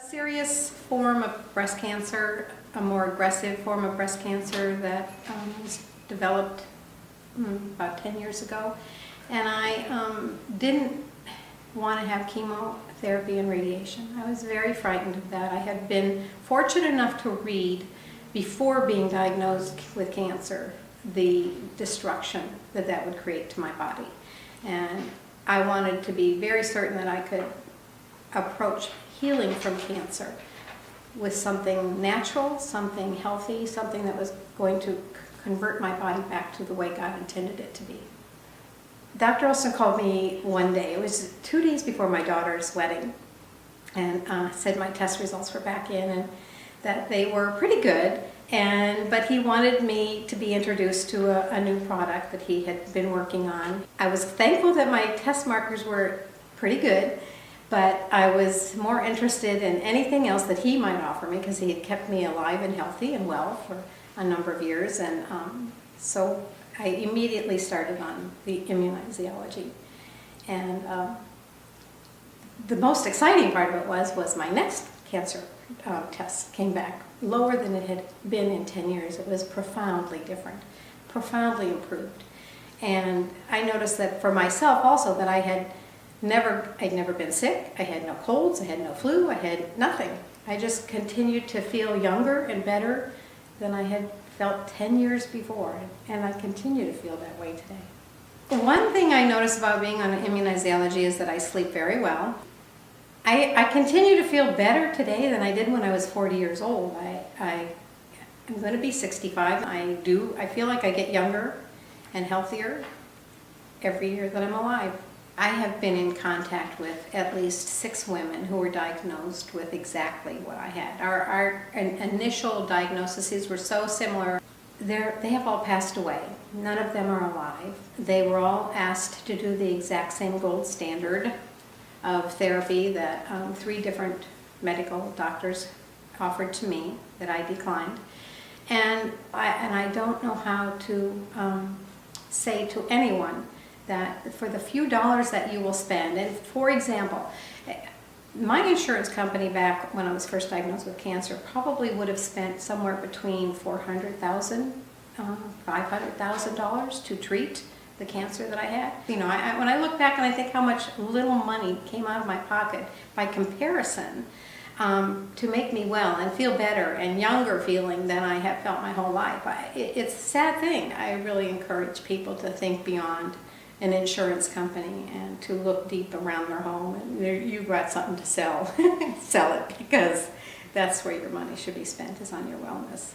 Serious form of breast cancer, a more aggressive form of breast cancer that was developed about 10 years ago. And I didn't want to have chemotherapy and radiation. I was very frightened of that. I had been fortunate enough to read, before being diagnosed with cancer, the destruction that that would create to my body. And I wanted to be very certain that I could approach healing from cancer with something natural, something healthy, something that was going to convert my body back to the way God intended it to be. Dr. Olson called me one day, it was 2 days before my daughter's wedding, and said my test results were back in and that they were pretty good, but he wanted me to be introduced to a new product that he had been working on. I was thankful that my test markers were pretty good, but I was more interested in anything else that he might offer me, because he had kept me alive and healthy and well for a number of years. And so I immediately started on the immunozyology. And the most exciting part of it was my next cancer test came back lower than it had been in 10 years. It was profoundly different, profoundly improved. And I noticed that for myself also, that I'd never been sick. I had no colds, I had no flu, I had nothing. I just continued to feel younger and better than I had felt 10 years before, and I continue to feel that way today. The one thing I notice about being on immunozyology is that I sleep very well. I continue to feel better today than I did when I was 40 years old. I'm going to be 65. I feel like I get younger and healthier every year that I'm alive. I have been in contact with at least 6 women who were diagnosed with exactly what I had. Our initial diagnoses were so similar. They have all passed away. None of them are alive. They were all asked to do the exact same gold standard of therapy that 3 different medical doctors offered to me that I declined. And I don't know how to say to anyone that for the few dollars that you will spend, and for example, my insurance company back when I was first diagnosed with cancer probably would have spent somewhere between $400,000, $500,000 to treat the cancer that I had. You know, when I look back and I think how much little money came out of my pocket by comparison to make me well and feel better and younger feeling than I have felt my whole life. It's a sad thing. I really encourage people to think beyond an insurance company and to look deep around their home, and you've got something to sell, sell it, because that's where your money should be spent, is on your wellness.